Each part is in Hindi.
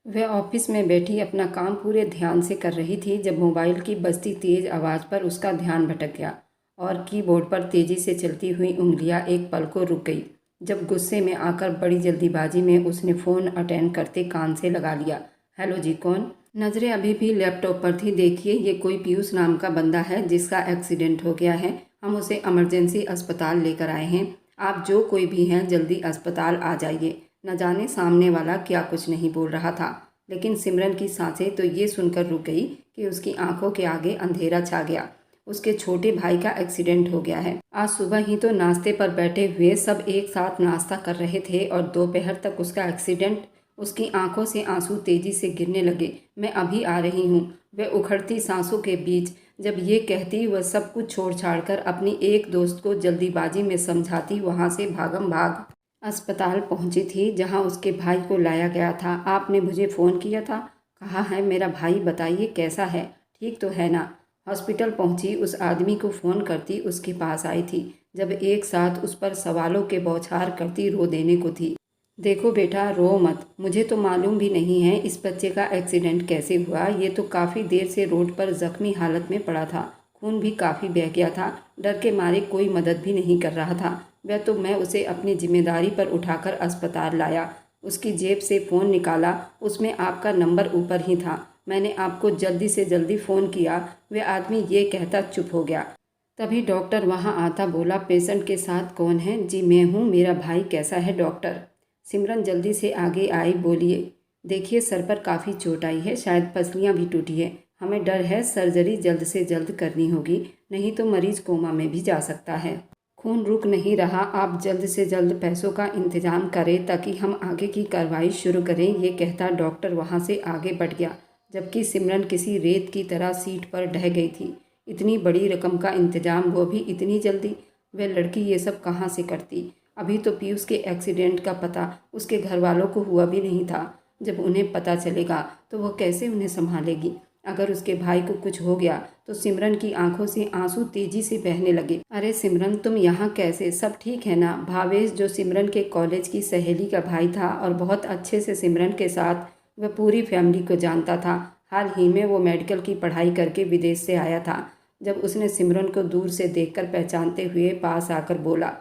वह ऑफिस में बैठी अपना काम पूरे ध्यान से कर रही थी जब मोबाइल की बजती तेज आवाज़ पर उसका ध्यान भटक गया और कीबोर्ड पर तेज़ी से चलती हुई उंगलियां एक पल को रुक गई। जब गुस्से में आकर बड़ी जल्दीबाजी में उसने फ़ोन अटेंड करते कान से लगा लिया। हेलो जी, कौन? नज़रें अभी भी लैपटॉप पर थी। देखिए, ये कोई पीयूष नाम का बंदा है जिसका एक्सीडेंट हो गया है। हम उसे इमरजेंसी अस्पताल लेकर आए हैं। आप जो कोई भी हैं जल्दी अस्पताल आ जाइए। न जाने सामने वाला क्या कुछ नहीं बोल रहा था, लेकिन सिमरन की सांसें तो ये सुनकर रुक गई कि उसकी आंखों के आगे अंधेरा छा गया। उसके छोटे भाई का एक्सीडेंट हो गया है। आज सुबह ही तो नाश्ते पर बैठे हुए सब एक साथ नाश्ता कर रहे थे और दोपहर तक उसका एक्सीडेंट। उसकी आंखों से आंसू तेजी से गिरने लगे। मैं अभी आ रही हूँ, वह उखड़ती सांसों के बीच जब ये कहती वह सब कुछ छोड़ छाड़ कर अपनी एक दोस्त को जल्दीबाजी में समझाती वहाँ से भागम भाग अस्पताल पहुंची थी जहां उसके भाई को लाया गया था। आपने मुझे फ़ोन किया था? कहा है मेरा भाई, बताइए कैसा है, ठीक तो है ना? हॉस्पिटल पहुंची उस आदमी को फ़ोन करती उसके पास आई थी जब एक साथ उस पर सवालों के बौछार करती रो देने को थी। देखो बेटा, रो मत। मुझे तो मालूम भी नहीं है इस बच्चे का एक्सीडेंट कैसे हुआ। ये तो काफ़ी देर से रोड पर ज़ख्मी हालत में पड़ा था, खून भी काफ़ी बह गया था। डर के मारे कोई मदद भी नहीं कर रहा था। वह तो मैं उसे अपनी जिम्मेदारी पर उठाकर अस्पताल लाया। उसकी जेब से फ़ोन निकाला, उसमें आपका नंबर ऊपर ही था। मैंने आपको जल्दी से जल्दी फ़ोन किया। वह आदमी ये कहता चुप हो गया। तभी डॉक्टर वहाँ आता, बोला पेशेंट के साथ कौन है? जी मैं हूँ, मेरा भाई कैसा है डॉक्टर? सिमरन जल्दी से आगे आई, बोलिए। देखिए, सर पर काफ़ी चोट आई है, शायद पसलियाँ भी टूटी है। हमें डर है सर्जरी जल्द से जल्द करनी होगी, नहीं तो मरीज कोमा में भी जा सकता है। खून रुक नहीं रहा, आप जल्द से जल्द पैसों का इंतजाम करें ताकि हम आगे की कार्रवाई शुरू करें। ये कहता डॉक्टर वहाँ से आगे बढ़ गया, जबकि सिमरन किसी रेत की तरह सीट पर ढह गई थी। इतनी बड़ी रकम का इंतजाम, वो भी इतनी जल्दी? वह लड़की ये सब कहाँ से करती? अभी तो पीयूष के एक्सीडेंट का पता उसके घर वालों को हुआ भी नहीं था। जब उन्हें पता चलेगा तो वह कैसे उन्हें संभालेगी? अगर उसके भाई को कुछ हो गया तो सिमरन की आंखों से आंसू तेजी से बहने लगे। अरे सिमरन, तुम यहाँ कैसे? सब ठीक है ना? भावेश, जो सिमरन के कॉलेज की सहेली का भाई था और बहुत अच्छे से सिमरन के साथ वह पूरी फैमिली को जानता था। हाल ही में वो मेडिकल की पढ़ाई करके विदेश से आया था। जब उसने सिमरन को दूर से देखकर पहचानते हुए पास आकर बोला।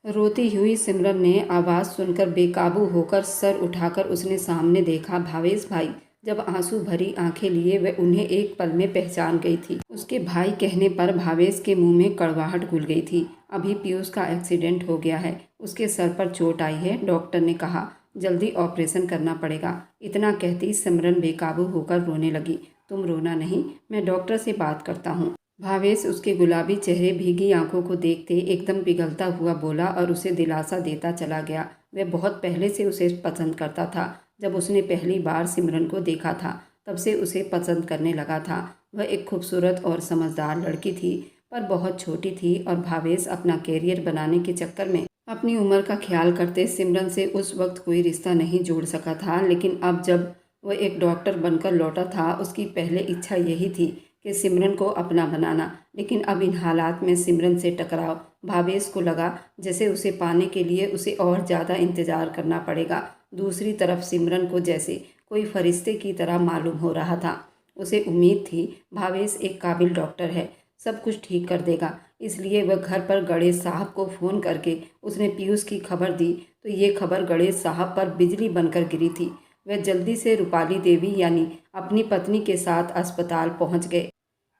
रोती हुई सिमरन ने आवाज़ सुनकर बेकाबू होकर सर उठाकर उसने सामने देखा। भावेश भाई। जब आंसू भरी आंखें लिए वह उन्हें एक पल में पहचान गई थी। उसके भाई कहने पर भावेश के मुंह में कड़वाहट घुल गई थी। अभी पीयूष का एक्सीडेंट हो गया है, उसके सर पर चोट आई है, डॉक्टर ने कहा जल्दी ऑपरेशन करना पड़ेगा। इतना कहती सिमरन बेकाबू होकर रोने लगी। तुम रोना नहीं, मैं डॉक्टर से बात करता हूँ। भावेश उसके गुलाबी चेहरे, भीगी आंखों को देखते एकदम पिघलता हुआ बोला और उसे दिलासा देता चला गया। वह बहुत पहले से उसे पसंद करता था। जब उसने पहली बार सिमरन को देखा था तब से उसे पसंद करने लगा था। वह एक खूबसूरत और समझदार लड़की थी, पर बहुत छोटी थी और भावेश अपना कैरियर बनाने के चक्कर में अपनी उम्र का ख्याल करते सिमरन से उस वक्त कोई रिश्ता नहीं जोड़ सका था। लेकिन अब जब वह एक डॉक्टर बनकर लौटा था, उसकी पहले इच्छा यही थी कि सिमरन को अपना बनाना। लेकिन अब इन हालात में सिमरन से टकराव, भावेश को लगा जैसे उसे पाने के लिए उसे और ज़्यादा इंतज़ार करना पड़ेगा। दूसरी तरफ सिमरन को जैसे कोई फरिश्ते की तरह मालूम हो रहा था। उसे उम्मीद थी भावेश एक काबिल डॉक्टर है, सब कुछ ठीक कर देगा। इसलिए वह घर पर गणेश साहब को फ़ोन करके उसने पीयूष की खबर दी तो ये खबर गणेश साहब पर बिजली बनकर गिरी थी। वह जल्दी से रूपाली देवी यानी अपनी पत्नी के साथ अस्पताल पहुंच गए।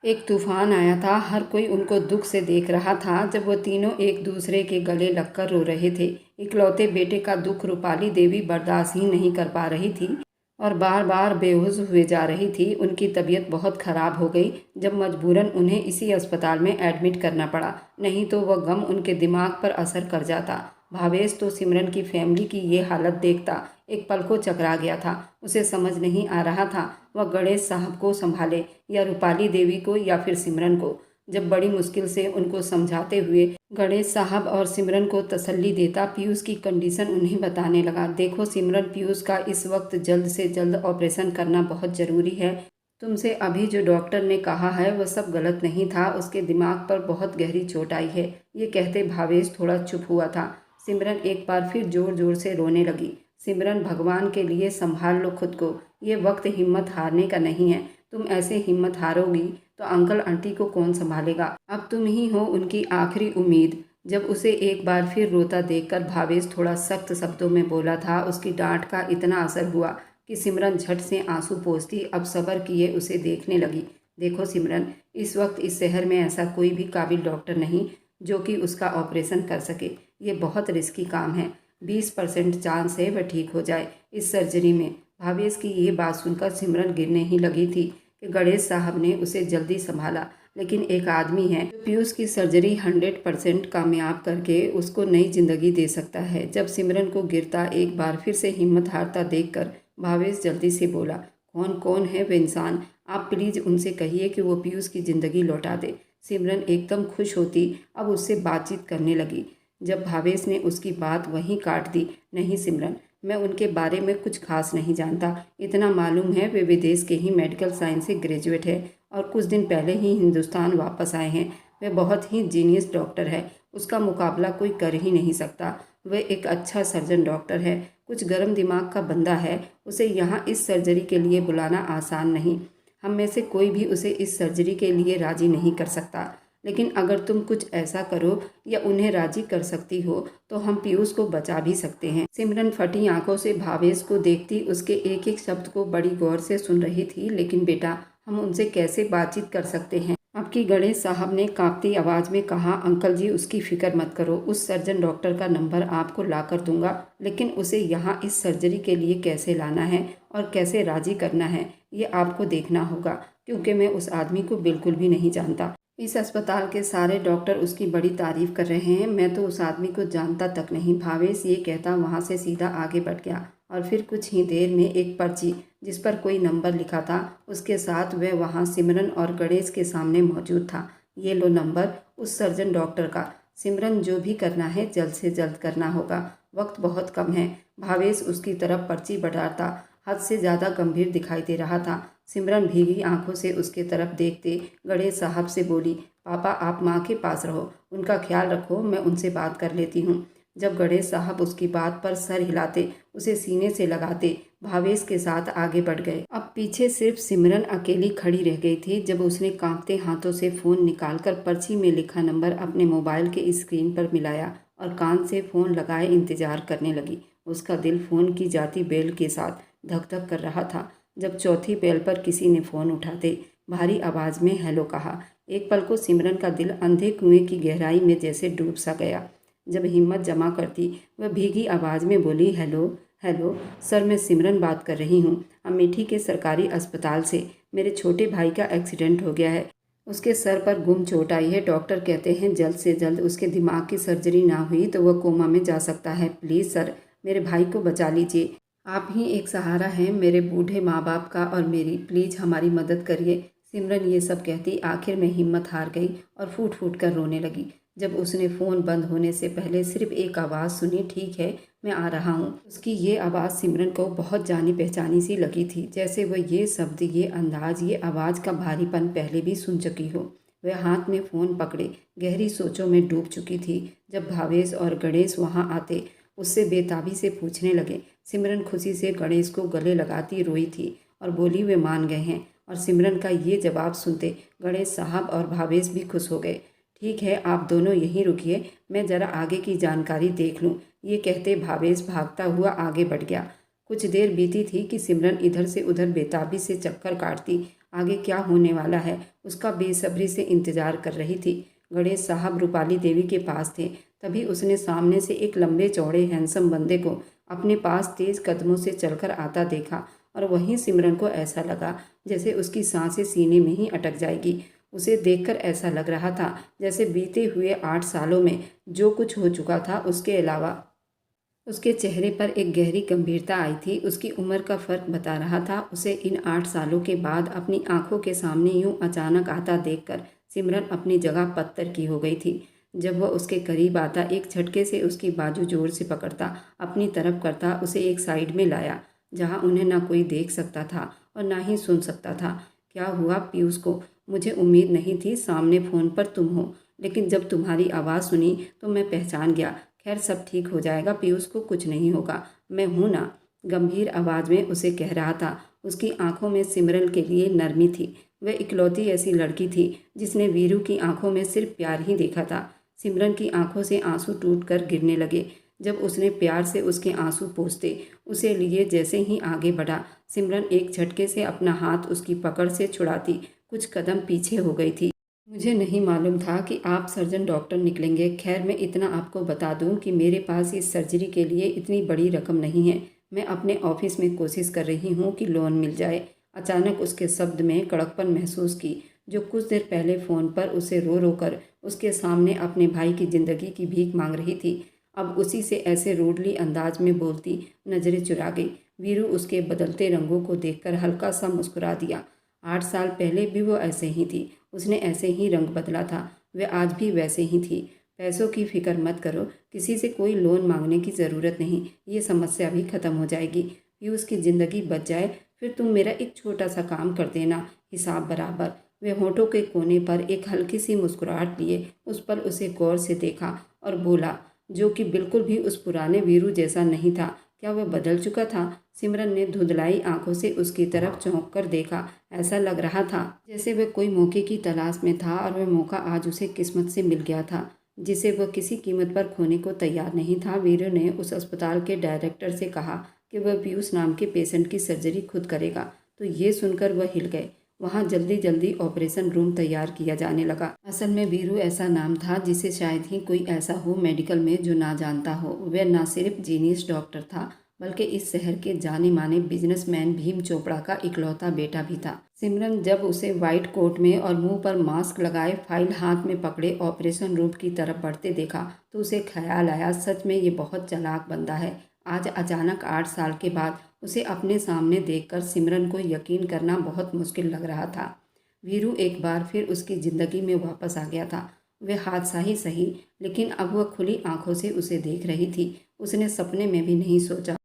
एक तूफान आया था, हर कोई उनको दुख से देख रहा था जब वो तीनों एक दूसरे के गले लगकर रो रहे थे। इकलौते बेटे का दुख रूपाली देवी बर्दाश्त ही नहीं कर पा रही थी और बार बार बेहोश हुए जा रही थी। उनकी तबीयत बहुत ख़राब हो गई जब मजबूरन उन्हें इसी अस्पताल में एडमिट करना पड़ा, नहीं तो वह गम उनके दिमाग पर असर कर जाता। भावेश तो सिमरन की फैमिली की ये हालत देखता एक पल को चकरा गया था। उसे समझ नहीं आ रहा था वह गणेश साहब को संभाले या रूपाली देवी को या फिर सिमरन को। जब बड़ी मुश्किल से उनको समझाते हुए गणेश साहब और सिमरन को तसल्ली देता पीयूष की कंडीशन उन्हें बताने लगा। देखो सिमरन, पीयूष का इस वक्त जल्द से जल्द ऑपरेशन करना बहुत ज़रूरी है। तुमसे अभी जो डॉक्टर ने कहा है वह सब गलत नहीं था, उसके दिमाग पर बहुत गहरी चोट आई है। ये कहते भावेश थोड़ा चुप हुआ था। सिमरन एक बार फिर जोर जोर से रोने लगी। सिमरन, भगवान के लिए संभाल लो खुद को। ये वक्त हिम्मत हारने का नहीं है। तुम ऐसे हिम्मत हारोगी तो अंकल आंटी को कौन संभालेगा? अब तुम ही हो उनकी आखिरी उम्मीद। जब उसे एक बार फिर रोता देखकर भावेश थोड़ा सख्त शब्दों में बोला था, उसकी डांट का इतना असर हुआ कि सिमरन झट से आंसू पोंछती अब सब्र किए उसे देखने लगी। देखो सिमरन, इस वक्त इस शहर में ऐसा कोई भी काबिल डॉक्टर नहीं जो कि उसका ऑपरेशन कर सके। ये बहुत रिस्की काम है। 20% चांस है वह ठीक हो जाए इस सर्जरी में। भावेश की ये बात सुनकर सिमरन गिरने ही लगी थी कि गणेश साहब ने उसे जल्दी संभाला। लेकिन एक आदमी है जो पीयूष की सर्जरी 100% कामयाब करके उसको नई जिंदगी दे सकता है। जब सिमरन को गिरता एक बार फिर से हिम्मत हारता देखकर भावेश जल्दी से बोला, कौन कौन है वे इंसान? आप प्लीज़ उनसे कहिए कि वो पीयूष की ज़िंदगी लौटा दे। सिमरन एकदम खुश होती अब उससे बातचीत करने लगी। जब भावेश ने उसकी बात वहीं काट दी, नहीं सिमरन, मैं उनके बारे में कुछ खास नहीं जानता। इतना मालूम है वे विदेश के ही मेडिकल साइंस से ग्रेजुएट है और कुछ दिन पहले ही हिंदुस्तान वापस आए हैं। वे बहुत ही जीनियस डॉक्टर है, उसका मुकाबला कोई कर ही नहीं सकता। वह एक अच्छा सर्जन डॉक्टर है, कुछ गर्म दिमाग का बंदा है। उसे यहाँ इस सर्जरी के लिए बुलाना आसान नहीं। हम में से कोई भी उसे इस सर्जरी के लिए राज़ी नहीं कर सकता। लेकिन अगर तुम कुछ ऐसा करो या उन्हें राज़ी कर सकती हो तो हम पीयूष को बचा भी सकते हैं। सिमरन फटी आंखों से भावेश को देखती उसके एक एक शब्द को बड़ी गौर से सुन रही थी। लेकिन बेटा, हम उनसे कैसे बातचीत कर सकते हैं? अब की गणेश साहब ने कांपती आवाज़ में कहा, अंकल जी उसकी फ़िक्र मत करो, उस सर्जन डॉक्टर का नंबर आपको ला कर दूंगा। लेकिन उसे यहाँ इस सर्जरी के लिए कैसे लाना है और कैसे राज़ी करना है ये आपको देखना होगा, क्योंकि मैं उस आदमी को बिल्कुल भी नहीं जानता। इस अस्पताल के सारे डॉक्टर उसकी बड़ी तारीफ कर रहे हैं, मैं तो उस आदमी को जानता तक नहीं। भावेश ये कहता वहाँ से सीधा आगे बढ़ गया और फिर कुछ ही देर में एक पर्ची जिस पर कोई नंबर लिखा था उसके साथ वह वहाँ सिमरन और गणेश के सामने मौजूद था। ये लो नंबर उस सर्जन डॉक्टर का। सिमरन, जो भी करना है जल्द से जल्द करना होगा, वक्त बहुत कम है। भावेश उसकी तरफ पर्ची बढ़ाता हद से ज़्यादा गंभीर दिखाई दे रहा था। सिमरन भीगी आंखों से उसके तरफ देखते गणेश साहब से बोली, पापा आप माँ के पास रहो, उनका ख्याल रखो, मैं उनसे बात कर लेती हूँ। जब गणेश साहब उसकी बात पर सर हिलाते, उसे सीने से लगाते, भावेश के साथ आगे बढ़ गए। अब पीछे सिर्फ सिमरन अकेली खड़ी रह गई थी। जब उसने कांपते हाथों से फ़ोन निकालकर पर्ची में लिखा नंबर अपने मोबाइल के स्क्रीन पर मिलाया और कान से फ़ोन लगाए इंतज़ार करने लगी। उसका दिल फ़ोन की जाती बेल के साथ धक धक कर रहा था। जब चौथी बेल पर किसी ने फ़ोन उठाते भारी आवाज़ में हेलो कहा, एक पल को सिमरन का दिल अंधे कुएं की गहराई में जैसे डूब सा गया। जब हिम्मत जमा करती वह भीगी आवाज़ में बोली, हेलो हेलो सर, मैं सिमरन बात कर रही हूँ अमेठी के सरकारी अस्पताल से। मेरे छोटे भाई का एक्सीडेंट हो गया है, उसके सर पर गुम चोट आई है। डॉक्टर कहते हैं जल्द से जल्द उसके दिमाग की सर्जरी ना हुई तो वह कोमा में जा सकता है। प्लीज़ सर, मेरे भाई को बचा लीजिए। आप ही एक सहारा हैं मेरे बूढ़े माँ बाप का और मेरी, प्लीज़ हमारी मदद करिए। सिमरन ये सब कहती आखिर में हिम्मत हार गई और फूट फूट कर रोने लगी। जब उसने फ़ोन बंद होने से पहले सिर्फ एक आवाज़ सुनी, ठीक है मैं आ रहा हूँ। उसकी ये आवाज़ सिमरन को बहुत जानी पहचानी सी लगी थी, जैसे वह ये शब्द, ये अंदाज़, ये आवाज़ का भारीपन पहले भी सुन चुकी हो। वह हाथ में फ़ोन पकड़े गहरी सोचों में डूब चुकी थी। जब भावेश और गणेश वहाँ आते उससे बेताबी से पूछने लगे। सिमरन खुशी से गणेश को गले लगाती रोई थी और बोली वे मान गए हैं। और सिमरन का ये जवाब सुनते गणेश साहब और भावेश भी खुश हो गए। ठीक है आप दोनों यहीं रुकिए, मैं ज़रा आगे की जानकारी देख लूँ। ये कहते भावेश भागता हुआ आगे बढ़ गया। कुछ देर बीती थी कि सिमरन इधर से उधर बेताबी से चक्कर काटती आगे क्या होने वाला है उसका बेसब्री से इंतजार कर रही थी। गणेश साहब रूपाली देवी के पास थे, तभी उसने सामने से एक लंबे चौड़े हैंडसम बंदे को अपने पास तेज कदमों से चलकर आता देखा और वहीं सिमरन को ऐसा लगा जैसे उसकी सांसें सीने में ही अटक जाएगी। उसे देखकर ऐसा लग रहा था जैसे बीते हुए 8 सालों में जो कुछ हो चुका था उसके अलावा उसके चेहरे पर एक गहरी गंभीरता आई थी। उसकी उम्र का फ़र्क बता रहा था। उसे इन 8 सालों के बाद अपनी आंखों के सामने यूं अचानक आता देखकर सिमरन अपनी जगह पत्थर की हो गई थी। जब वह उसके करीब आता एक झटके से उसकी बाजू जोर से पकड़ता, अपनी तरफ करता, उसे एक साइड में लाया जहाँ उन्हें ना कोई देख सकता था और ना ही सुन सकता था। क्या हुआ पीयूष को? मुझे उम्मीद नहीं थी सामने फ़ोन पर तुम हो, लेकिन जब तुम्हारी आवाज़ सुनी तो मैं पहचान गया। खैर सब ठीक हो जाएगा, पीयूष को कुछ नहीं होगा, मैं हूँ ना, गंभीर आवाज़ में उसे कह रहा था। उसकी आंखों में सिमरन के लिए नरमी थी। वह इकलौती ऐसी लड़की थी जिसने वीरू की आंखों में सिर्फ प्यार ही देखा था। सिमरन की आंखों से आंसू टूटकर गिरने लगे जब उसने प्यार से उसके आंसू पोंछते उसे लिए जैसे ही आगे बढ़ा। सिमरन एक झटके से अपना हाथ उसकी पकड़ से छुड़ाती कुछ कदम पीछे हो गई थी। मुझे नहीं मालूम था कि आप सर्जन डॉक्टर निकलेंगे। खैर मैं इतना आपको बता दूं कि मेरे पास इस सर्जरी के लिए इतनी बड़ी रकम नहीं है। मैं अपने ऑफिस में कोशिश कर रही हूं कि लोन मिल जाए। अचानक उसके शब्द में कड़कपन महसूस की। जो कुछ देर पहले फ़ोन पर उसे रो रो कर उसके सामने अपने भाई की ज़िंदगी की भीख मांग रही थी, अब उसी से ऐसे रूडली अंदाज में बोलती नज़रें चुरा गई। वीरू उसके बदलते रंगों को देखकर हल्का सा मुस्कुरा दिया। 8 साल पहले भी वो ऐसे ही थी, उसने ऐसे ही रंग बदला था, वह आज भी वैसे ही थी। पैसों की फिक्र मत करो, किसी से कोई लोन मांगने की ज़रूरत नहीं, ये समस्या भी ख़त्म हो जाएगी। पीयूष की ज़िंदगी बच जाए फिर तुम मेरा एक छोटा सा काम कर देना, हिसाब बराबर। वह होठों के कोने पर एक हल्की सी मुस्कुराहट लिए उस पर उसे गौर से देखा और बोला, जो कि बिल्कुल भी उस पुराने वीरू जैसा नहीं था। क्या वह बदल चुका था? सिमरन ने धुंधलाई आंखों से उसकी तरफ चौंक कर देखा। ऐसा लग रहा था जैसे वह कोई मौके की तलाश में था और वह मौका आज उसे किस्मत से मिल गया था, जिसे वह किसी कीमत पर खोने को तैयार नहीं था। वीरू ने उस अस्पताल के डायरेक्टर से कहा कि वह पीयूष नाम के पेशेंट की सर्जरी खुद करेगा, तो ये सुनकर वह हिल गए। वहाँ जल्दी जल्दी ऑपरेशन रूम तैयार किया जाने लगा। असल में वीरू ऐसा नाम था जिसे शायद ही कोई ऐसा हो मेडिकल में जो ना जानता हो। वह ना सिर्फ जीनियस डॉक्टर था बल्कि इस शहर के जाने माने बिजनेसमैन भीम चोपड़ा का इकलौता बेटा भी था। सिमरन जब उसे व्हाइट कोट में और मुंह पर मास्क लगाए फाइल हाथ में पकड़े ऑपरेशन रूम की तरफ बढ़ते देखा तो उसे ख्याल आया, सच में ये बहुत चालाक बंदा है। आज अचानक 8 साल के बाद उसे अपने सामने देखकर सिमरन को यकीन करना बहुत मुश्किल लग रहा था। वीरू एक बार फिर उसकी ज़िंदगी में वापस आ गया था। वह हादसा ही सही, लेकिन अब वह खुली आंखों से उसे देख रही थी। उसने सपने में भी नहीं सोचा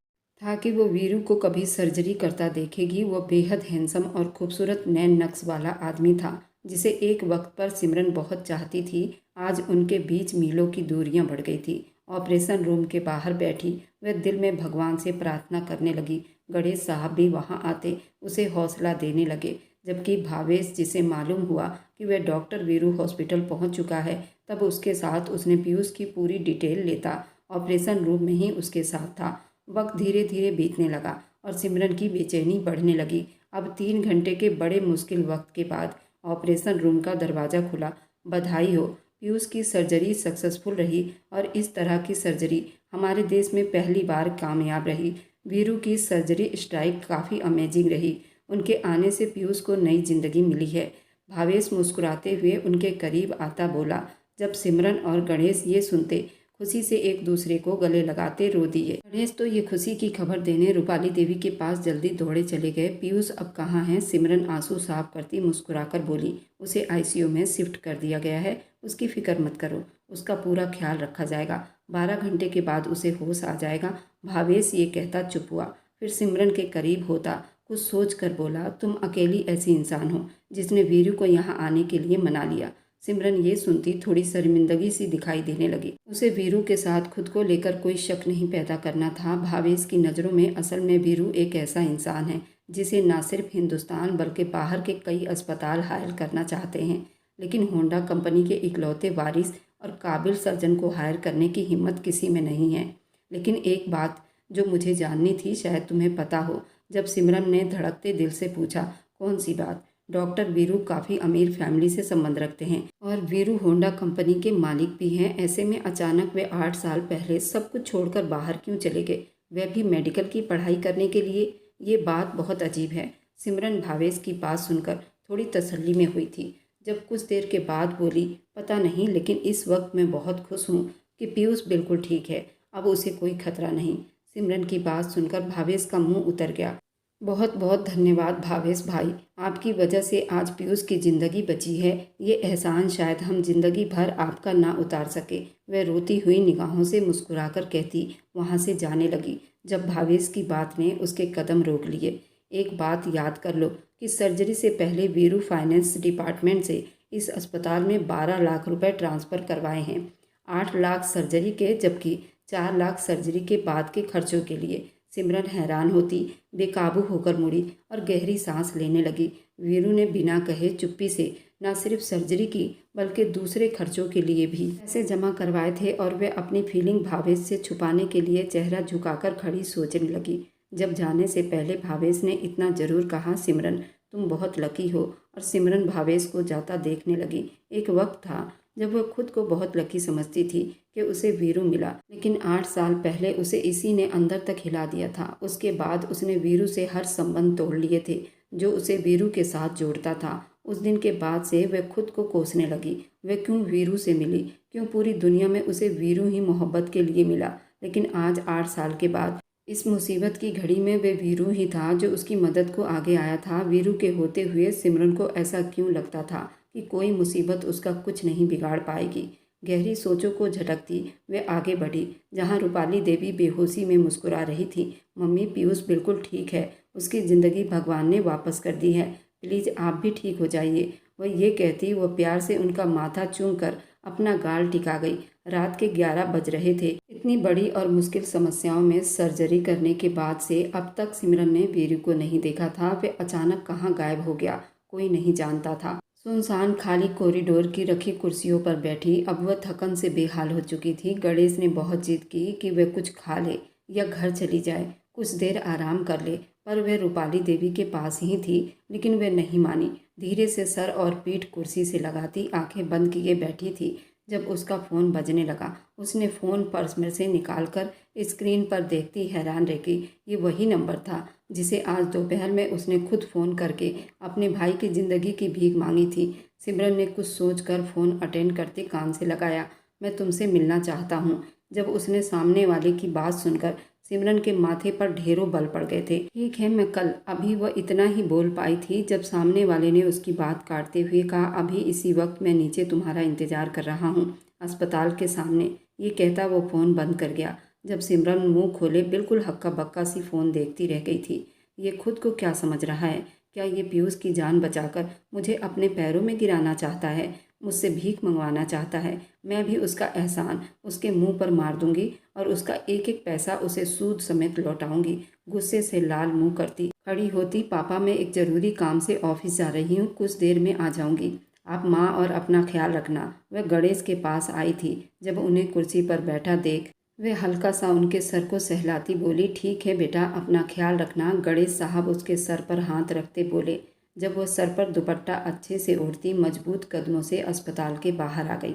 था कि वो वीरू को कभी सर्जरी करता देखेगी। वो बेहद हैंडसम और खूबसूरत नैन नक्श वाला आदमी था जिसे एक वक्त पर सिमरन बहुत चाहती थी। आज उनके बीच मीलों की दूरियां बढ़ गई थी। ऑपरेशन रूम के बाहर बैठी वह दिल में भगवान से प्रार्थना करने लगी गणेश साहब भी वहां आते उसे हौसला देने लगे। जबकि भावेश, जिसे मालूम हुआ कि वह डॉक्टर वीरू हॉस्पिटल पहुंच चुका है, तब उसके साथ उसने पीयूष की पूरी डिटेल लेता ऑपरेशन रूम में ही उसके साथ था। वक्त धीरे धीरे बीतने लगा और सिमरन की बेचैनी बढ़ने लगी। अब 3 घंटे के बड़े मुश्किल वक्त के बाद ऑपरेशन रूम का दरवाज़ा खुला। बधाई हो, पीयूष की सर्जरी सक्सेसफुल रही और इस तरह की सर्जरी हमारे देश में पहली बार कामयाब रही। वीरू की सर्जरी स्ट्राइक काफ़ी अमेजिंग रही। उनके आने से पीयूष को नई जिंदगी मिली है। भावेश मुस्कुराते हुए उनके करीब आता बोला। जब सिमरन और गणेश ये सुनते खुशी से एक दूसरे को गले लगाते रो दिए। गणेश तो ये खुशी की खबर देने रूपाली देवी के पास जल्दी दौड़े चले गए। पीयूष अब कहाँ है? सिमरन आंसू साफ करती मुस्कुराकर बोली। उसे आईसीयू में शिफ्ट कर दिया गया है, उसकी फिक्र मत करो, उसका पूरा ख्याल रखा जाएगा। 12 घंटे के बाद उसे होश आ जाएगा। भावेश ये कहता चुप हुआ, फिर सिमरन के करीब होता कुछ सोच कर बोला, तुम अकेली ऐसी इंसान हो जिसने वीरू को यहाँ आने के लिए मना लिया। सिमरन ये सुनती थोड़ी शर्मिंदगी सी दिखाई देने लगी। उसे वीरू के साथ खुद को लेकर कोई शक नहीं पैदा करना था। भावेश की नज़रों में असल में वीरू एक ऐसा इंसान है जिसे ना सिर्फ हिंदुस्तान बल्कि बाहर के कई अस्पताल हायर करना चाहते हैं, लेकिन होंडा कंपनी के इकलौते वारिस और काबिल सर्जन को हायर करने की हिम्मत किसी में नहीं है। लेकिन एक बात जो मुझे जाननी थी, शायद तुम्हें पता हो। जब सिमरन ने धड़कते दिल से पूछा, कौन सी बात? डॉक्टर वीरू काफ़ी अमीर फैमिली से संबंध रखते हैं और वीरू होंडा कंपनी के मालिक भी हैं। ऐसे में अचानक वे 8 साल पहले सब कुछ छोड़कर बाहर क्यों चले गए, वह भी मेडिकल की पढ़ाई करने के लिए? ये बात बहुत अजीब है। सिमरन भावेश की बात सुनकर थोड़ी तसल्ली में हुई थी। जब कुछ देर के बाद बोली, पता नहीं, लेकिन इस वक्त मैं बहुत खुश हूँ कि पीयूष बिल्कुल ठीक है, अब उसे कोई खतरा नहीं। सिमरन की बात सुनकर भावेश का मुंह उतर गया। बहुत बहुत धन्यवाद भावेश भाई, आपकी वजह से आज पीयूष की ज़िंदगी बची है। ये एहसान शायद हम जिंदगी भर आपका ना उतार सके। वह रोती हुई निगाहों से मुस्कुराकर कहती वहाँ से जाने लगी जब भावेश की बात ने उसके कदम रोक लिए। एक बात याद कर लो कि सर्जरी से पहले वीरू फाइनेंस डिपार्टमेंट से इस अस्पताल में 12 लाख रुपए ट्रांसफ़र करवाए हैं। 8 लाख सर्जरी के, जबकि 4 लाख सर्जरी के बाद के खर्चों के लिए। सिमरन हैरान होती, बेकाबू होकर मुड़ी और गहरी सांस लेने लगी। वीरू ने बिना कहे चुप्पी से न सिर्फ सर्जरी की बल्कि दूसरे खर्चों के लिए भी पैसे जमा करवाए थे और वे अपनी फीलिंग भावेश से छुपाने के लिए चेहरा झुकाकर खड़ी सोचने लगी। जब जाने से पहले भावेश ने इतना जरूर कहा, सिमरन तुम बहुत लकी हो। और सिमरन भावेश को जाता देखने लगी। एक वक्त था जब वह खुद को बहुत लकी समझती थी कि उसे वीरू मिला, लेकिन 8 साल पहले उसे इसी ने अंदर तक हिला दिया था। उसके बाद उसने वीरू से हर संबंध तोड़ लिए थे जो उसे वीरू के साथ जोड़ता था। उस दिन के बाद से वह खुद को कोसने लगी। वह क्यों वीरू से मिली, क्यों पूरी दुनिया में उसे वीरू ही मोहब्बत के लिए मिला। लेकिन आज 8 साल के बाद इस मुसीबत की घड़ी में वह वीरू ही था जो उसकी मदद को आगे आया था। वीरू के होते हुए सिमरन को ऐसा क्यों लगता था कि कोई मुसीबत उसका कुछ नहीं बिगाड़ पाएगी। गहरी सोचों को झटकती वे आगे बढ़ी, जहाँ रूपाली देवी बेहोशी में मुस्कुरा रही थी। मम्मी, पीयूष बिल्कुल ठीक है, उसकी ज़िंदगी भगवान ने वापस कर दी है, प्लीज़ आप भी ठीक हो जाइए। वह ये कहती वह प्यार से उनका माथा चूम कर अपना गाल टिका गई। रात के 11 बज रहे थे। इतनी बड़ी और मुश्किल समस्याओं में सर्जरी करने के बाद से अब तक सिमरन ने वीरू को नहीं देखा था। वे अचानक कहाँ गायब हो गया, कोई नहीं जानता था। सुनसान खाली कॉरिडोर की रखी कुर्सियों पर बैठी अब वह थकन से बेहाल हो चुकी थी। गणेश ने बहुत जिद की कि वह कुछ खा ले या घर चली जाए, कुछ देर आराम कर ले, पर वह रूपाली देवी के पास ही थी। लेकिन वह नहीं मानी। धीरे से सर और पीठ कुर्सी से लगाती आंखें बंद किए बैठी थी। जब उसका फ़ोन बजने लगा, उसने फ़ोन पर्स में से निकालकर स्क्रीन पर देखती हैरान रह गई। ये वही नंबर था जिसे आज दोपहर में उसने खुद फ़ोन करके अपने भाई की ज़िंदगी की भीख मांगी थी। सिमरन ने कुछ सोचकर फ़ोन अटेंड करते कान से लगाया। मैं तुमसे मिलना चाहता हूँ। जब उसने सामने वाले की बात सुनकर सिमरन के माथे पर ढेरों बल पड़ गए थे। ठीक है, मैं कल। अभी वह इतना ही बोल पाई थी जब सामने वाले ने उसकी बात काटते हुए कहा, अभी इसी वक्त मैं नीचे तुम्हारा इंतजार कर रहा हूँ, अस्पताल के सामने। ये कहता वो फ़ोन बंद कर गया। जब सिमरन मुंह खोले बिल्कुल हक्का बक्का सी फ़ोन देखती रह गई थी। ये खुद को क्या समझ रहा है? क्या ये पीयूष की जान बचाकर मुझे अपने पैरों में गिराना चाहता है, मुझसे भीख मंगवाना चाहता है? मैं भी उसका एहसान उसके मुंह पर मार दूंगी और उसका एक एक पैसा उसे सूद समेत लौटाऊंगी। गुस्से से लाल मुंह करती खड़ी होती, पापा मैं एक ज़रूरी काम से ऑफिस जा रही हूँ, कुछ देर में आ जाऊंगी। आप माँ और अपना ख्याल रखना। वह गणेश के पास आई थी। जब उन्हें कुर्सी पर बैठा देख वे हल्का सा उनके सर को सहलाती बोली, ठीक है बेटा, अपना ख्याल रखना। गणेश साहब उसके सर पर हाथ रखते बोले। जब वह सर पर दुपट्टा अच्छे से ओढ़ती मजबूत कदमों से अस्पताल के बाहर आ गई,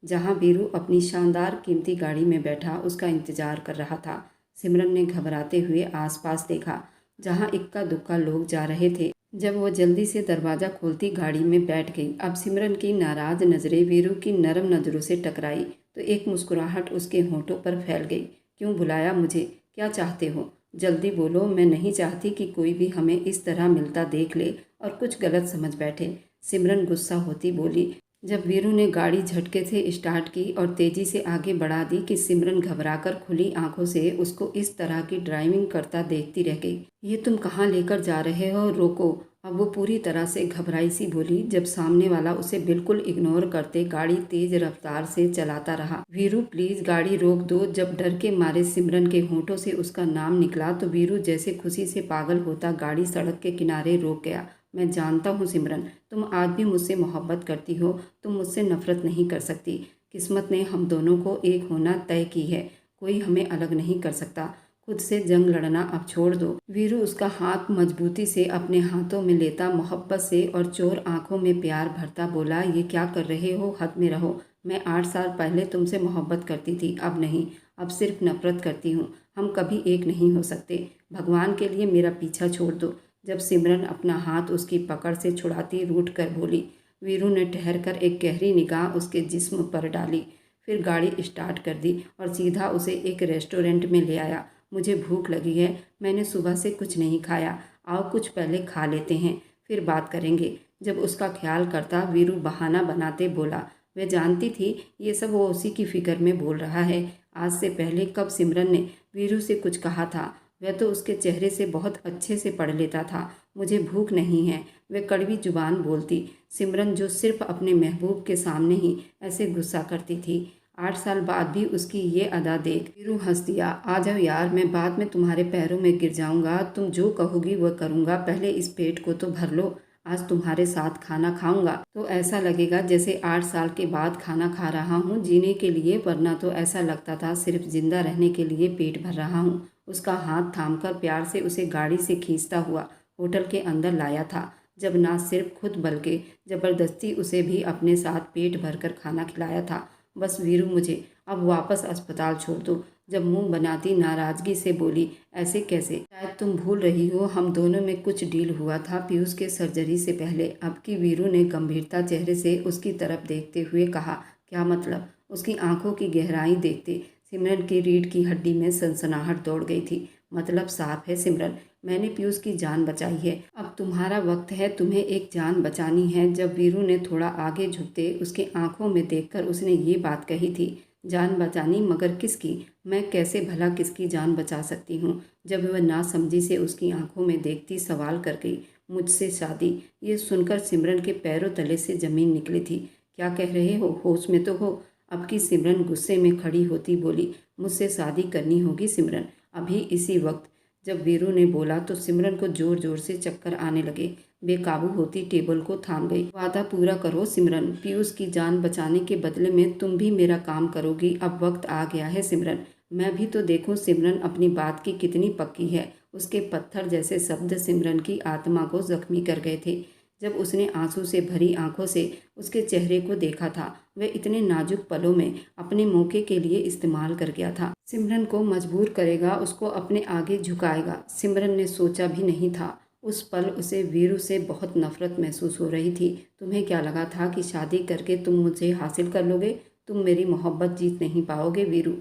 जहां वीरू अपनी शानदार कीमती गाड़ी में बैठा उसका इंतजार कर रहा था। सिमरन ने घबराते हुए आसपास देखा, जहां इक्का दुक्का लोग जा रहे थे। जब वो जल्दी से दरवाज़ा खोलती गाड़ी में बैठ गई। अब सिमरन की नाराज़ नज़रें वीरू की नरम नज़रों से टकराई तो एक मुस्कुराहट उसके होंठों पर फैल गई। क्यों बुलाया मुझे? क्या चाहते हो? जल्दी बोलो। मैं नहीं चाहती कि कोई भी हमें इस तरह मिलता देख ले और कुछ गलत समझ बैठे। सिमरन गुस्सा होती बोली। जब वीरू ने गाड़ी झटके से स्टार्ट की और तेज़ी से आगे बढ़ा दी कि सिमरन घबराकर खुली आंखों से उसको इस तरह की ड्राइविंग करता देखती रह गई। ये तुम कहाँ लेकर जा रहे हो? रोको। अब वो पूरी तरह से घबराई सी बोली, जब सामने वाला उसे बिल्कुल इग्नोर करते गाड़ी तेज रफ्तार से चलाता रहा। वीरू प्लीज़ गाड़ी रोक दो। जब डर के मारे सिमरन के होंठों से उसका नाम निकला तो वीरू जैसे खुशी से पागल होता गाड़ी सड़क के किनारे रोक गया। मैं जानता हूँ सिमरन, तुम आज भी मुझसे मोहब्बत करती हो, तुम मुझसे नफरत नहीं कर सकती। किस्मत ने हम दोनों को एक होना तय की है, कोई हमें अलग नहीं कर सकता। खुद से जंग लड़ना अब छोड़ दो। वीरू उसका हाथ मजबूती से अपने हाथों में लेता मोहब्बत से और चोर आंखों में प्यार भरता बोला, ये क्या कर रहे हो? हद में रहो। मैं 8 साल पहले तुमसे मोहब्बत करती थी, अब नहीं, अब सिर्फ नफरत करती हूँ। हम कभी एक नहीं हो सकते। भगवान के लिए मेरा पीछा छोड़ दो। जब सिमरन अपना हाथ उसकी पकड़ से छुड़ाती रूठ कर बोली। वीरू ने ठहर कर एक गहरी निगाह उसके जिस्म पर डाली, फिर गाड़ी स्टार्ट कर दी और सीधा उसे एक रेस्टोरेंट में ले आया। मुझे भूख लगी है, मैंने सुबह से कुछ नहीं खाया, आओ कुछ पहले खा लेते हैं, फिर बात करेंगे। जब उसका ख्याल करता वीरू बहाना बनाते बोला। वह जानती थी ये सब वो उसी की फिक्र में बोल रहा है। आज से पहले कब सिमरन ने वीरू से कुछ कहा था? वह तो उसके चेहरे से बहुत अच्छे से पढ़ लेता था। मुझे भूख नहीं है, वह कड़वी जुबान बोलती। सिमरन जो सिर्फ अपने महबूब के सामने ही ऐसे गुस्सा करती थी, 8 साल बाद भी उसकी ये अदा देख। वीरू हंस दिया। आ जाओ यार, मैं बाद में तुम्हारे पैरों में गिर जाऊंगा। तुम जो कहोगी वह करूंगा। पहले इस पेट को तो भर लो। आज तुम्हारे साथ खाना खाऊंगा तो ऐसा लगेगा जैसे 8 साल के बाद खाना खा रहा हूँ जीने के लिए, वरना तो ऐसा लगता था सिर्फ जिंदा रहने के लिए पेट भर रहा हूँ। उसका हाथ थामकर प्यार से उसे गाड़ी से खींचता हुआ होटल के अंदर लाया था, जब ना सिर्फ खुद बल्कि ज़बरदस्ती उसे भी अपने साथ पेट भरकर खाना खिलाया था। बस वीरू, मुझे अब वापस अस्पताल छोड़ दो। जब मुंह बनाती नाराज़गी से बोली, ऐसे कैसे? शायद तुम भूल रही हो, हम दोनों में कुछ डील हुआ था पीयूष के सर्जरी से पहले। अब की वीरू ने गंभीरता चेहरे से उसकी तरफ देखते हुए कहा। क्या मतलब? उसकी आंखों की गहराई देखते सिमरन की रीढ़ की हड्डी में सनसनाहट दौड़ गई थी। मतलब साफ है सिमरन, मैंने पीयूष की जान बचाई है। अब तुम्हारा वक्त है, तुम्हें एक जान बचानी है। जब वीरू ने थोड़ा आगे झुकते उसके आंखों में देखकर उसने ये बात कही थी। जान बचानी? मगर किसकी? मैं कैसे भला किसकी जान बचा सकती हूँ? जब वह नासमझी से उसकी आंखों में देखती सवाल कर गई। मुझसे शादी? ये सुनकर सिमरन के पैरों तले से जमीन निकली थी। क्या कह रहे हो? होश में तो हो? अब की सिमरन गुस्से में खड़ी होती बोली, मुझसे शादी करनी होगी सिमरन, अभी इसी वक्त। जब वीरू ने बोला तो सिमरन को जोर जोर से चक्कर आने लगे। बेकाबू होती टेबल को थाम गई। वादा पूरा करो सिमरन, पीयूष की जान बचाने के बदले में तुम भी मेरा काम करोगी। अब वक्त आ गया है सिमरन। मैं भी तो देखूं सिमरन अपनी बात की कितनी पक्की है। उसके पत्थर जैसे शब्द सिमरन की आत्मा को जख्मी कर गए थे। जब उसने आंसू से भरी आंखों से उसके चेहरे को देखा था, वह इतने नाजुक पलों में अपने मौके के लिए इस्तेमाल कर गया था। सिमरन को मजबूर करेगा, उसको अपने आगे झुकाएगा। सिमरन ने सोचा भी नहीं था। उस पल उसे वीरू से बहुत नफरत महसूस हो रही थी। तुम्हें क्या लगा था कि शादी करके तुम मुझे हासिल कर लोगे? तुम मेरी मोहब्बत जीत नहीं पाओगे वीरू।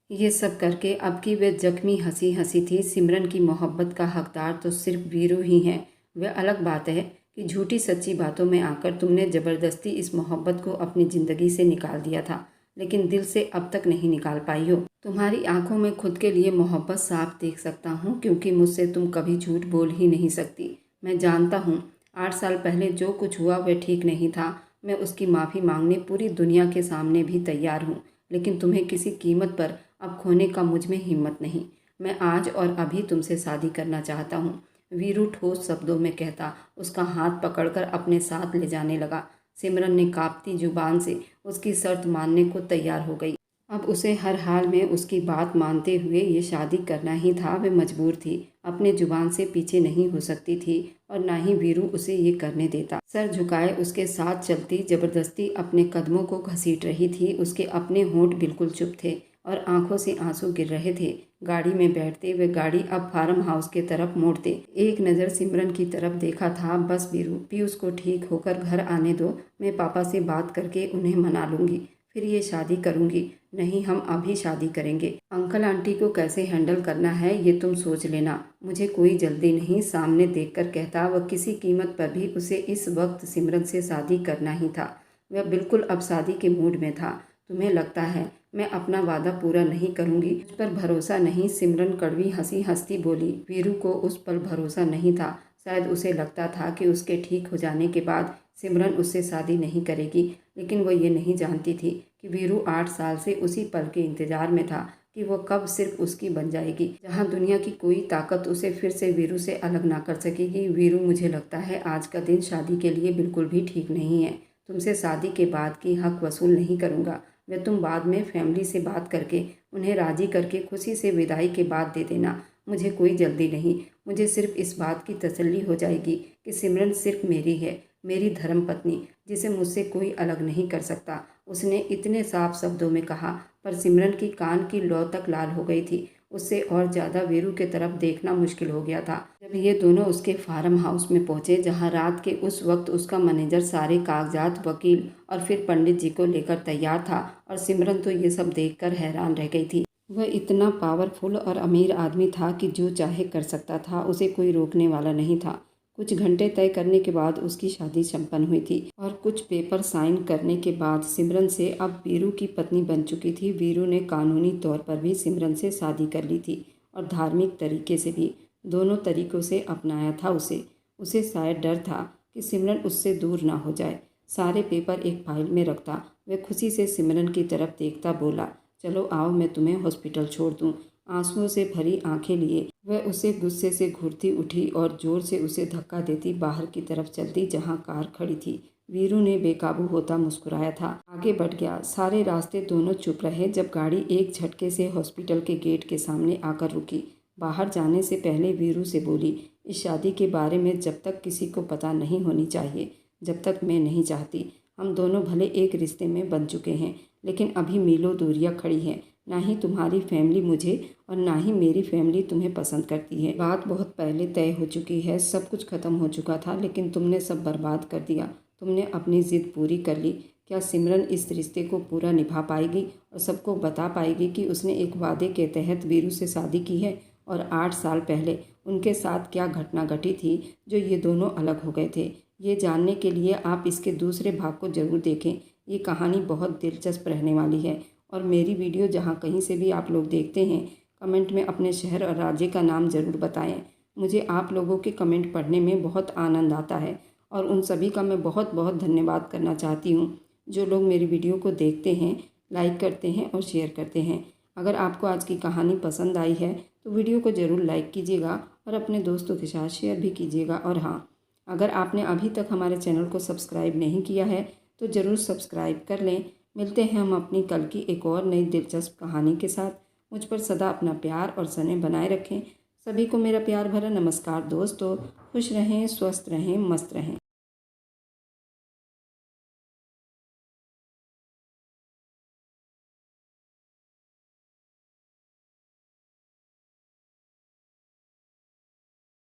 ये सब करके अब की वे जख्मी हंसी हंसी थी। सिमरन की मोहब्बत का हकदार तो सिर्फ वीरू ही है। वह अलग बात है कि झूठी सच्ची बातों में आकर तुमने ज़बरदस्ती इस मोहब्बत को अपनी ज़िंदगी से निकाल दिया था, लेकिन दिल से अब तक नहीं निकाल पाई हो। तुम्हारी आंखों में खुद के लिए मोहब्बत साफ देख सकता हूँ, क्योंकि मुझसे तुम कभी झूठ बोल ही नहीं सकती। मैं जानता हूँ 8 साल पहले जो कुछ हुआ वह ठीक नहीं था। मैं उसकी माफ़ी मांगने पूरी दुनिया के सामने भी तैयार हूँ, लेकिन तुम्हें किसी कीमत पर अब खोने का मुझ में हिम्मत नहीं। मैं आज और अभी तुमसे शादी करना चाहता हूँ, वीरू ठोस शब्दों में कहता उसका हाथ पकड़कर अपने साथ ले जाने लगा। सिमरन ने कांपती जुबान से उसकी शर्त मानने को तैयार हो गई। अब उसे हर हाल में उसकी बात मानते हुए ये शादी करना ही था। वह मजबूर थी, अपने जुबान से पीछे नहीं हो सकती थी और ना ही वीरू उसे ये करने देता। सर झुकाए उसके साथ चलती जबरदस्ती अपने कदमों को घसीट रही थी। उसके अपने होंठ बिल्कुल चुप थे और आंखों से आंसू गिर रहे थे। गाड़ी में बैठते वे गाड़ी अब फार्म हाउस के तरफ मोड़ते एक नज़र सिमरन की तरफ देखा था। बस वीरू, पीयूष को ठीक होकर घर आने दो। मैं पापा से बात करके उन्हें मना लूँगी, फिर ये शादी करूँगी। नहीं, हम अभी शादी करेंगे। अंकल आंटी को कैसे हैंडल करना है ये तुम सोच लेना, मुझे कोई जल्दी नहीं। सामने देखकर कहता वह किसी कीमत पर भी उसे इस वक्त सिमरन से शादी करना ही था। वह बिल्कुल अब शादी के मूड में था। तुम्हें लगता है मैं अपना वादा पूरा नहीं करूंगी? मुझ पर भरोसा नहीं? सिमरन कड़वी हंसी हंसती बोली। वीरू को उस पर भरोसा नहीं था। शायद उसे लगता था कि उसके ठीक हो जाने के बाद सिमरन उससे शादी नहीं करेगी, लेकिन वह ये नहीं जानती थी कि वीरू 8 साल से उसी पल के इंतजार में था कि वो कब सिर्फ उसकी बन जाएगी, जहाँ दुनिया की कोई ताकत उसे फिर से वीरू से अलग ना कर सकेगी। वीरू, मुझे लगता है आज का दिन शादी के लिए बिल्कुल भी ठीक नहीं है। तुमसे शादी के बाद की हक वसूल नहीं करूँगा। वह तुम बाद में फैमिली से बात करके उन्हें राजी करके खुशी से विदाई के बाद दे देना। मुझे कोई जल्दी नहीं। मुझे सिर्फ इस बात की तसल्ली हो जाएगी कि सिमरन सिर्फ मेरी है, मेरी धर्मपत्नी, जिसे मुझसे कोई अलग नहीं कर सकता। उसने इतने साफ शब्दों में कहा, पर सिमरन की कान की लौ तक लाल हो गई थी। उससे और ज़्यादा वीरू के तरफ देखना मुश्किल हो गया था। जब ये दोनों उसके फार्म हाउस में पहुंचे, जहां रात के उस वक्त उसका मैनेजर सारे कागजात, वकील और फिर पंडित जी को लेकर तैयार था, और सिमरन तो ये सब देखकर हैरान रह गई थी। वह इतना पावरफुल और अमीर आदमी था कि जो चाहे कर सकता था, उसे कोई रोकने वाला नहीं था। कुछ घंटे तय करने के बाद उसकी शादी संपन्न हुई थी और कुछ पेपर साइन करने के बाद सिमरन से अब वीरू की पत्नी बन चुकी थी। वीरू ने कानूनी तौर पर भी सिमरन से शादी कर ली थी और धार्मिक तरीके से भी। दोनों तरीकों से अपनाया था उसे शायद डर था कि सिमरन उससे दूर ना हो जाए। सारे पेपर एक फाइल में रखता वह खुशी से सिमरन की तरफ देखता बोला, चलो आओ मैं तुम्हें हॉस्पिटल छोड़ दूँ। आंसुओं से भरी आंखें लिए वह उसे गुस्से से घूरती उठी और जोर से उसे धक्का देती बाहर की तरफ चलती जहाँ कार खड़ी थी। वीरू ने बेकाबू होता मुस्कुराया था, आगे बढ़ गया। सारे रास्ते दोनों चुप रहे जब गाड़ी एक झटके से हॉस्पिटल के गेट के सामने आकर रुकी। बाहर जाने से पहले वीरू से बोली, इस शादी के बारे में जब तक किसी को पता नहीं होनी चाहिए, जब तक मैं नहीं चाहती। हम दोनों भले एक रिश्ते में बन चुके हैं, लेकिन अभी मीलों दूरियां खड़ी हैं। ना ही तुम्हारी फैमिली मुझे और ना ही मेरी फैमिली तुम्हें पसंद करती है। बात बहुत पहले तय हो चुकी है, सब कुछ खत्म हो चुका था, लेकिन तुमने सब बर्बाद कर दिया। तुमने अपनी ज़िद पूरी कर ली। क्या सिमरन इस रिश्ते को पूरा निभा पाएगी और सबको बता पाएगी कि उसने एक वादे के तहत वीरू से शादी की है और 8 साल पहले उनके साथ क्या घटना घटी थी जो ये दोनों अलग हो गए थे? ये जानने के लिए आप इसके दूसरे भाग को ज़रूर देखें। ये कहानी बहुत दिलचस्प रहने वाली है। और मेरी वीडियो जहाँ कहीं से भी आप लोग देखते हैं, कमेंट में अपने शहर और राज्य का नाम ज़रूर बताएं। मुझे आप लोगों के कमेंट पढ़ने में बहुत आनंद आता है और उन सभी का मैं बहुत बहुत धन्यवाद करना चाहती हूँ जो लोग मेरी वीडियो को देखते हैं, लाइक करते हैं और शेयर करते हैं। अगर आपको आज की कहानी पसंद आई है तो वीडियो को ज़रूर लाइक कीजिएगा और अपने दोस्तों के साथ शेयर भी कीजिएगा। और हाँ, अगर आपने अभी तक हमारे चैनल को सब्सक्राइब नहीं किया है तो ज़रूर सब्सक्राइब कर लें। मिलते हैं हम अपनी कल की एक और नई दिलचस्प कहानी के साथ। मुझ पर सदा अपना प्यार और स्नेह बनाए रखें। सभी को मेरा प्यार भरा नमस्कार दोस्तों। खुश रहें, स्वस्थ रहें, मस्त रहें।